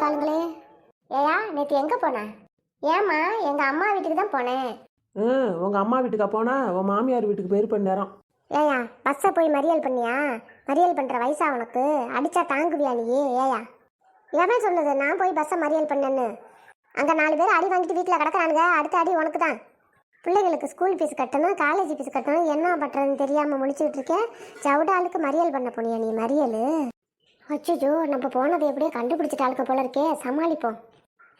இருக்காளுங்களே. ஏயா நேற்று எங்கே போனேன்? ஏம்மா எங்கள் அம்மா வீட்டுக்கு தான் போனேன். உங்கள் அம்மா வீட்டுக்கா போனா? உன் மாமியார் வீட்டுக்கு போயிருப்ப நேரம். ஏயா பஸ்ஸை போய் மறியல் பண்ணியா? மறியல் பண்ணுற வயசா உனக்கு? அடித்தா தாங்குவியா நீ? ஏயா எவன் சொன்னது நான் போய் பஸ்ஸை மறியல் பண்ணேன்னு? அங்கே 4 பேர் அடி வாங்கிட்டு வீட்டில் கிடக்கிறானுங்க. அடுத்த அடி உனக்கு தான். பிள்ளைங்களுக்கு ஸ்கூல் ஃபீஸ் கட்டணும், காலேஜ் ஃபீஸ் கட்டணும், என்ன பண்ணுறதுன்னு தெரியாமல் முடிச்சுட்டு இருக்கேன். சவுடாளுக்கு மறியல் பண்ண போனியா நீ? மறியல்? அச்சோ, நம்ம போனதை எப்படியே கண்டுபிடிச்சிட்டாளுக்கு போல இருக்கே. சமாளிப்போம்.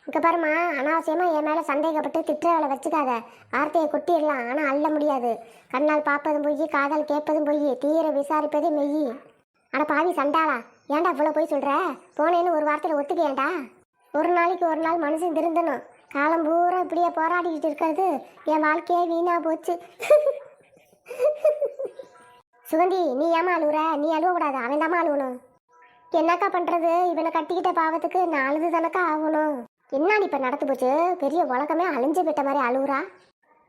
இங்கே பாருமா, அனாவசியமாக என் மேலே சந்தேகப்பட்டு திட்ட வேலை வச்சுக்காத. வார்த்தையை கொட்டிடலாம், ஆனால் அள்ள முடியாது. கண்ணால் பார்ப்பதும் பொய், காதால் கேட்பதும் பொய், தீர விசாரிப்பதே மெய். அட பாவி சண்டாளா, ஏன்டா இவ்வளோ போய் சொல்கிற? போனேன்னு ஒரு வார்த்தையில் ஒத்துக்கேன்டா. ஒரு நாளைக்கு ஒரு நாள் மனுஷன் திருந்தணும். காலம் பூரா இப்படியே போராடிக்கிட்டு இருக்கிறது என் வாழ்க்கையே வீணாக போச்சு. சுகந்தி, நீ ஏமா அழுவுற? நீ அழுவக்கூடாது, அவன் தாம்மா அழுவணும். என்னக்கா பண்ணுறது? இவனை கட்டிக்கிட்ட பாவத்துக்கு நான் அழுது தானக்கா ஆகணும். என்னாடி இப்போ நடத்து போச்சு? பெரிய உலகமே அழிஞ்சு போயிட்ட மாதிரி அழுவுறா.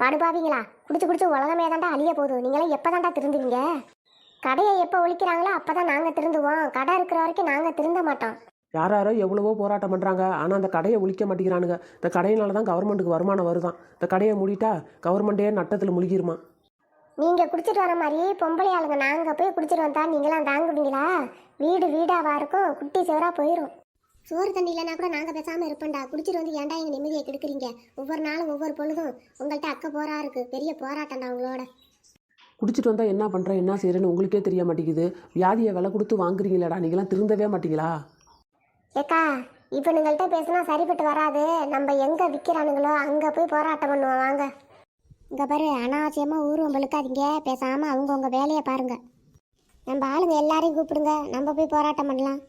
படுபாவீங்களா, குடிச்சு உலகமே தாண்டா அழிய போகுது. நீங்களாம் எப்போ தாண்டா திருந்துவீங்க? கடையை எப்போ ஒழிக்கிறாங்களோ அப்போ தான் நாங்கள் திருந்துவோம். கடை இருக்கிற வரைக்கும் நாங்கள் திருந்த மாட்டோம். யாரோ எவ்வளவோ போராட்டம் பண்ணுறாங்க, ஆனால் அந்த கடையை ஒழிக்க மாட்டேங்கிறானுங்க. இந்த கடையினால தான் கவர்மெண்ட்டுக்கு வருமானம் வருதான். இந்த கடையை மூடிட்டா கவர்மெண்ட்டே நட்டத்தில் முழுகிருமா. நீங்கள் குடிச்சிட்டு வர மாதிரி பொம்பளை ஆளுங்க நாங்கள் போய் குடிச்சிட்டு வந்தா நீங்களாம் தாங்குவீங்களா? வீடு வீடாவா இருக்கும், குட்டி சேவராக போயிடும். சோறு தண்ணி இல்லைனா கூட நாங்கள் பேசாமல் இருப்போம்டா. குடிச்சிட்டு வந்து ஏன்டா எங்கள் நிம்மதியை கெடுக்குறீங்க? ஒவ்வொரு நாளும் ஒவ்வொரு பொழுதும் உங்கள்கிட்ட அக்க போரா இருக்கு. பெரிய போராட்டம்டா உங்களோட. குடிச்சிட்டு வந்தால் என்ன பண்ணுறேன் என்ன செய்கிறேன்னு உங்களுக்கே தெரிய மாட்டேங்குது. வியாதியை விலை கொடுத்து வாங்குறீங்களாடா, நீங்களாம் திருந்தவே மாட்டீங்களா? ஏக்கா, இப்போ நீங்கள்கிட்ட பேசினா சரிப்பட்டு வராது. நம்ம எங்கே விற்கிறானுங்களோ அங்கே போய் போராட்டம் பண்ணுவோம் வாங்க. இங்கே பாரு, அனாவசியமாக ஊர்வம் வெளுக்காதீங்க. பேசாமல் அவங்கவுங்க வேலையை பாருங்கள். நம்ம ஆளுங்க எல்லாரையும் கூப்பிடுங்க, நம்ம போய் போராட்டம் பண்ணலாம்.